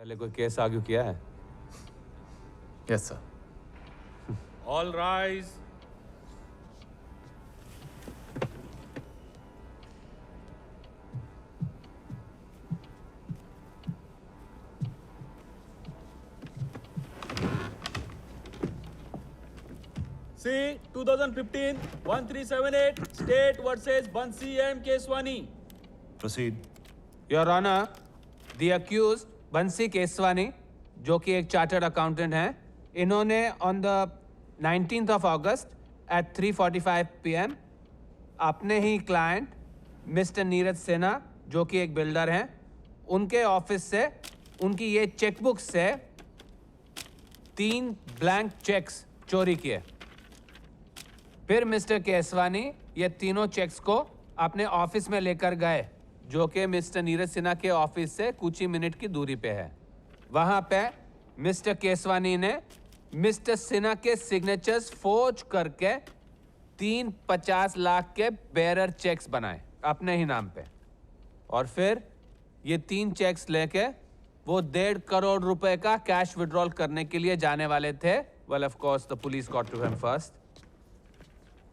पहले कोई case argue किया है? Yes sir. All rise. See 2015 1378 State versus Bansi M. Keswani. Proceed. Your honour, the accused Bansi Keswani, जो कि एक चार्टर्ड अकाउंटेंट हैं, इन्होंने on the 19th of August at 3:45 PM अपने ही क्लाइंट मिस्टर नीरज सिन्हा, जो कि एक बिल्डर हैं, उनके ऑफिस से उनकी ये चेकबुक से 3 ब्लैंक चेक्स चोरी किए। फिर मिस्टर केसवानी ये तीनों चेक्स को अपने ऑफिस में लेकर गए, जो कि मिस्टर नीरज सिन्हा के ऑफिस से कुछ ही मिनट की दूरी पे है। वहाँ पे मिस्टर केसवानी ने मिस्टर सिन्हा के सिग्नेचर्स फोर्ज करके 50 लाख के बेरर चेक्स बनाए अपने ही नाम पे, और फिर ये 3 चेक्स लेके वो 1.5 करोड़ रुपए का कैश विड्रॉल करने के लिए जाने वाले थे। Well, of course the police got to him first.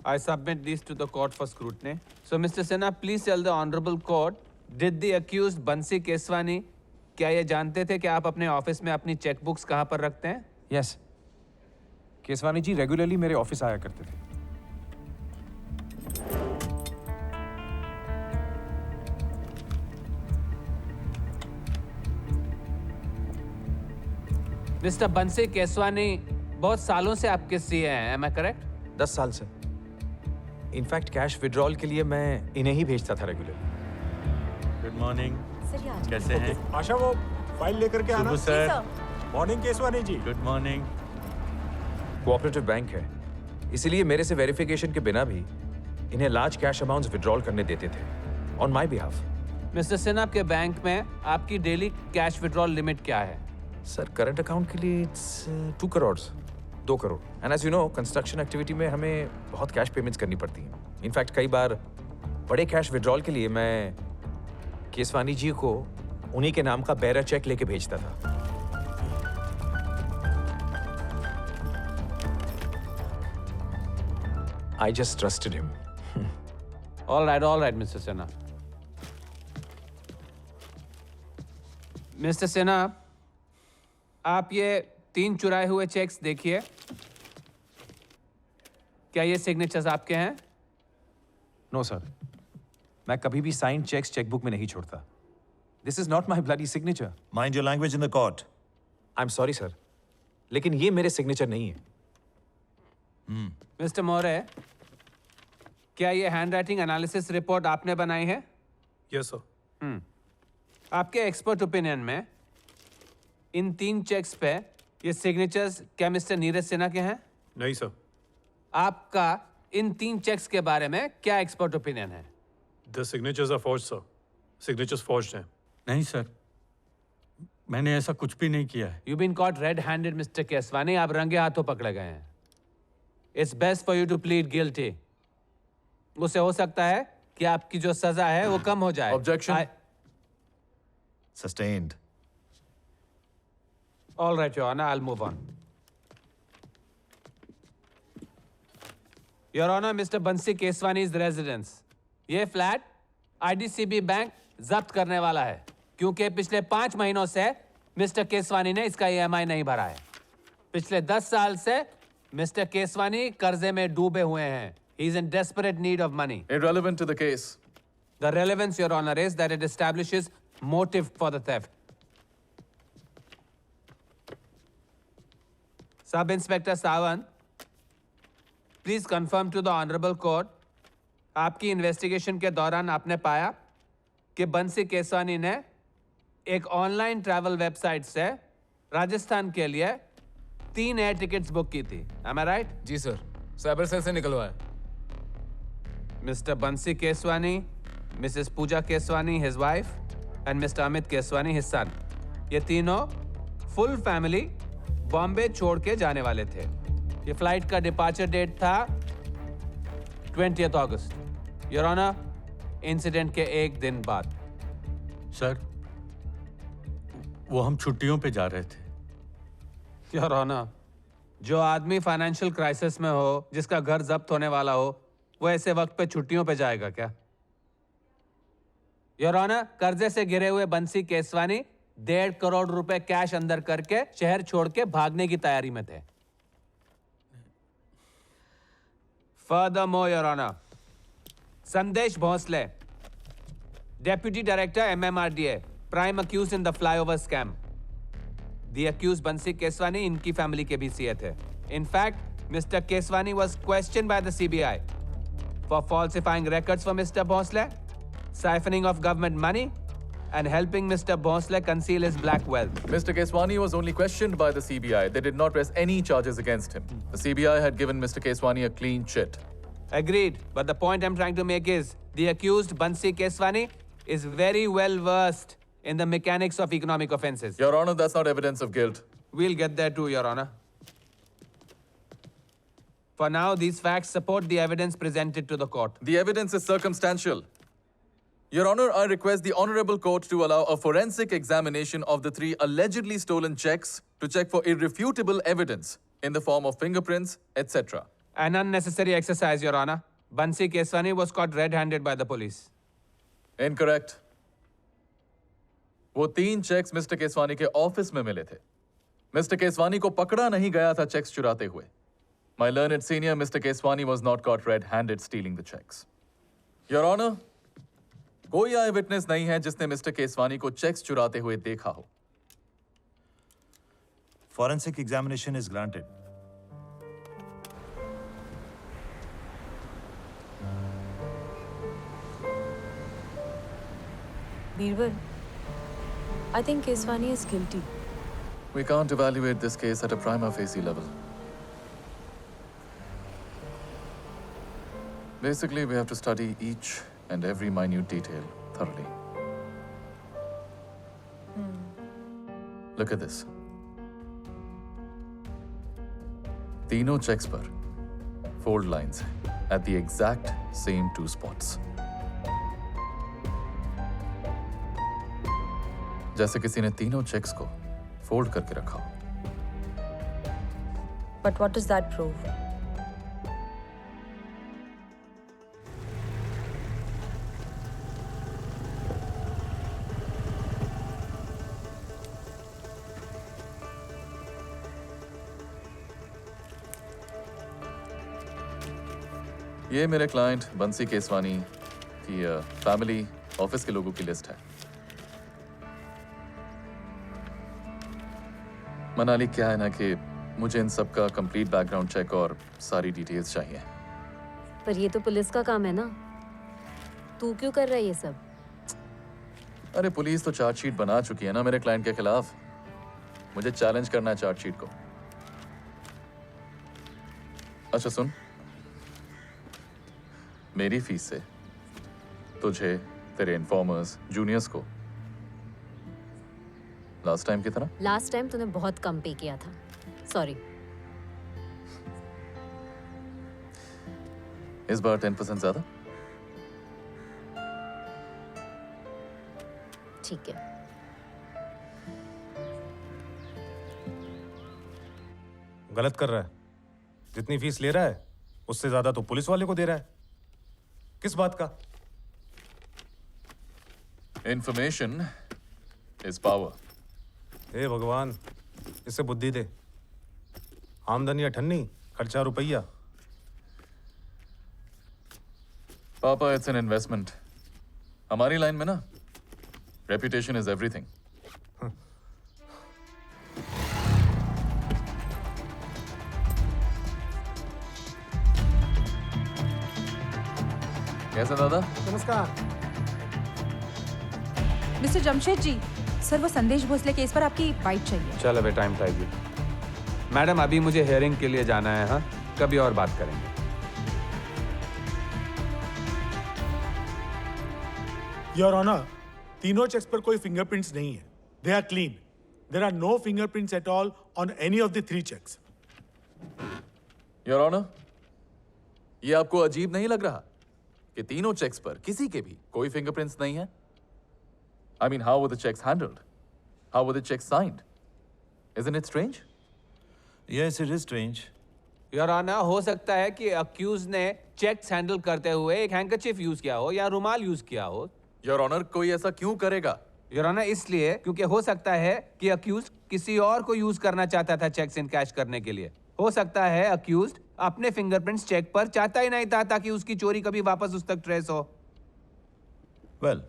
I submit these to the court for scrutiny. So, Mr. Sinha, please tell the honorable court, did the accused Bansi Keswani क्या ये जानते थे कि आप अपने ऑफिस में अपनी chequebooks कहाँ पर रखते हैं? यस, केसवानी जी रेगुलरली मेरे ऑफिस आया करते थे। मिस्टर बंसी केसवानी बहुत सालों से आपके सीए हैं, am I correct? 10 साल से। इनफैक्ट कैश विड्रॉल के लिए मैं इन्हें ही भेजता था रेगुलरली। Good morning. कैसे हैं? आशा, वो फाइल लेकर के आना। शुभ सर। मॉर्निंग केसवानी जी। Good morning. कोऑपरेटिव बैंक है, इसीलिए मेरे से वेरिफिकेशन के बिना भी इन्हें लार्ज कैश अमाउंट्स विड्रॉल करने देते थे on my behalf. Mister Sinha, आपके बैंक में आपकी डेली कैश विड्रॉल लिमिट क्या है? सर, करंट अकाउंट के लिए it's 2 crore. And as you know, construction activity में हमें बहुत कैश पेमेंट्स करनी पड़ती हैं। इनफैक्ट कई बार बड़े कैश विड्रॉल के लिए मैं केसवानी जी को उन्हीं के नाम का बेरर चेक लेके भेजता था। I just trusted him. All right, Mr. Sinha. Mister Sinha, आप ये 3 चुराए हुए चेक्स देखिए। क्या ये सिग्नेचर्स आपके हैं? नो सर, मैं कभी भी साइन चेक्स चेकबुक में नहीं छोड़ता। This is not my bloody signature. Mind your language in the court. I am sorry sir, लेकिन ये मेरे सिग्नेचर नहीं है। मिस्टर मोरे, क्या ये हैंडराइटिंग एनालिसिस रिपोर्ट आपने बनाई है? Yes, sir. आपके एक्सपर्ट ओपिनियन में इन 3 चेक्स पे ये सिग्नेचर्स क्या मिस्टर नीरज सिन्हा के हैं? नहीं सर। आपका इन 3 चेक्स के बारे में क्या एक्सपर्ट ओपिनियन है? The signatures are forged, sir. Signatures forged हैं। नहीं सर, मैंने ऐसा कुछ भी नहीं किया है। You been caught red handed mister Keswani, आप रंगे हाथों पकड़े गए हैं। It's best for you to plead guilty. उससे हो सकता है कि आपकी जो सजा है वो कम हो जाए। Objection. Sustained. All right, Your Honor, I'll move on. Your Honor, Mr. Bansi Keswani's residence. ये फ्लैट IDCB बैंक जब्त करने वाला है, क्योंकि पिछले 5 महीनों से मिस्टर केसवानी ने इसका EMI नहीं भरा है। पिछले 10 साल से मिस्टर केसवानी कर्जे में डूबे हुए हैं। He is in desperate need of money. Irrelevant to the case. The relevance, Your Honor, is that it establishes motive for the theft. Sub Inspector Sawant, please confirm to the Honorable Court, आपकी investigation के दौरान आपने पाया कि बंसी केसवानी ने एक online travel website से राजस्थान के लिए 3 एयर टिकट्स बुक की थी। Am I right? जी सर, साइबर सेल से निकलवाया। Mr. Bansi Keswani, Mrs. Pooja Keswani, his wife, and Mr. Amit Keswani, his son. ये तीनों फुल फैमिली बॉम्बे छोड़ के जाने वाले थे। ये फ्लाइट का डिपार्चर डेट था 20th August. Your honour, incident के 1 दिन बाद। सर, वो हम छुट्टियों पे जा रहे थे। योर ऑनर, जो आदमी फाइनेंशियल क्राइसिस में हो, जिसका घर जब्त होने वाला हो, वो ऐसे वक्त पे छुट्टियों पे जाएगा क्या? योर ऑनर, कर्जे से गिरे हुए बंसी केसवानी 1.5 करोड़ रुपए कैश अंदर करके शहर छोड़ के भागने की तैयारी में थे। Furthermore, Your Honor, Sandesh Bhosle, Deputy Director MMRDA, prime accused in the flyover scam. The accused Bansi Keswani इनकी फैमिली के भी सीए थे. In fact, Mr. Keswani was questioned by the CBI for falsifying records for Mr. Bhosle, siphoning of government money, and helping Mr. Bhosle conceal his black wealth. Mr. Keswani was only questioned by the CBI. They did not press any charges against him. The CBI had given Mr. Keswani a clean chit. Agreed, but the point I'm trying to make is the accused Bansi Keswani is very well versed in the mechanics of economic offenses. Your Honor, that's not evidence of guilt. We'll get there too, Your Honor. For now, these facts support the evidence presented to the court. The evidence is circumstantial. Your Honor, I request the Honorable Court to allow a forensic examination of the 3 allegedly stolen checks to check for irrefutable evidence in the form of fingerprints, etc. An unnecessary exercise, Your Honor. Bansi Keswani was caught red-handed by the police. Incorrect. वो 3 checks mister Keswani के office में मिले थे. Mister Keswani को पकड़ा नहीं गया था चेक्स चुराते हुए. My learned senior, Mr. Keswani, was not caught red-handed stealing the checks. Your Honor, कोई आई विटनेस नहीं है जिसने मिस्टर केसवानी को चेक्स चुराते हुए देखा हो. Forensic examination is granted. Birbal, I think Keswani is guilty. We can't evaluate this case at a prima facie level. Basically, we have to study each and every minute detail thoroughly. Look at this. तीनों checks पर fold lines हैं at the exact same 2 spots. जैसे किसी ने तीनों checks को fold करके रखा हो. But what does that prove? ये मेरे क्लाइंट बंसी केसवानी की फैमिली ऑफिस के लोगों की लिस्ट है. मनाली, क्या है ना कि मुझे इन सब का कंप्लीट बैकग्राउंड चेक और सारी डिटेल्स चाहिए. पर ये तो पुलिस का काम है ना. तू क्यों कर रहा है ये सब? अरे पुलिस तो चार्जशीट बना चुकी है ना मेरे क्लाइंट के खिलाफ. मुझे चैलेंज करना है चार्जशीट को. अच्छा सुन, मेरी फीस से तुझे, तेरे इन्फॉर्मर्स, जूनियर्स को लास्ट टाइम की तरह. लास्ट टाइम तूने बहुत कम पे किया था. सॉरी. इस बार 10% ज्यादा. ठीक है. गलत कर रहा है. जितनी फीस ले रहा है उससे ज्यादा तो पुलिस वाले को दे रहा है. किस बात का? Information is power. हे भगवान, इससे बुद्धि दे. आमदनी अठन्नी, खर्चा रुपया. पापा, इट्स एन इन्वेस्टमेंट. हमारी लाइन में ना रेपुटेशन इज एवरीथिंग. कैसा दादा? नमस्कार. मिस्टर जमशेद जी, सर वो संदेश भोसले केस पर आपकी बाइट चाहिए. चल अबे टाइम टाइम. मैडम, अभी मुझे हेयरिंग के लिए जाना है. हाँ, कभी और बात करेंगे. योर ऑनर, तीनों चेक्स पर कोई फिंगरप्रिंट्स नहीं है. They are clean. There are no fingerprints at all on any of the 3 checks. Your honour, ये आपको अजीब नहीं लग रहा कि तीनों चेक्स पर किसी के भी कोई फिंगरप्रिंट्स नहीं है? I mean, how were the checks handled? How were the checks signed? Isn't it strange? Yes, it is strange. Your honour, हो सकता है कि अक्यूज ने चेक्स हैंडल करते हुए एक हैंकरचीफ यूज किया हो या रुमाल यूज किया हो। योर ऑनर, कोई ऐसा क्यों करेगा? योर ऑनर, इसलिए क्योंकि हो सकता है कि अक्यूज किसी और को यूज करना चाहता था चेक्स इन कैश करने के लिए। हो सकता है अक्यूज अपने फिंगरप्रिंट्स चेक पर चाहता ही नहीं था ताकि उसकी चोरी कभी वापस उस तक ट्रेस हो। Well,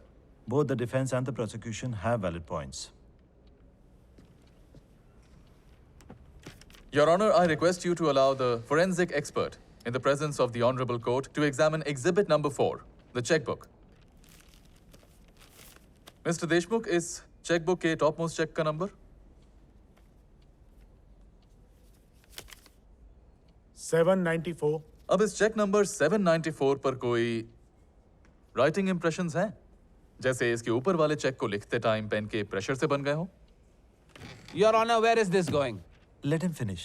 both the defense and the prosecution have valid points. Your Honor, I request you to allow the forensic expert, in the presence of the Honorable Court, to examine Exhibit number 4, the checkbook. Mr. Deshmukh, is checkbook के topmost check का number? 794. अब इस check number 794 पर कोई writing impressions हैं? जैसे इसके ऊपर वाले चेक को लिखते टाइम पेन के प्रेशर से बन गए हो? Your honour, where is this going? Let him finish.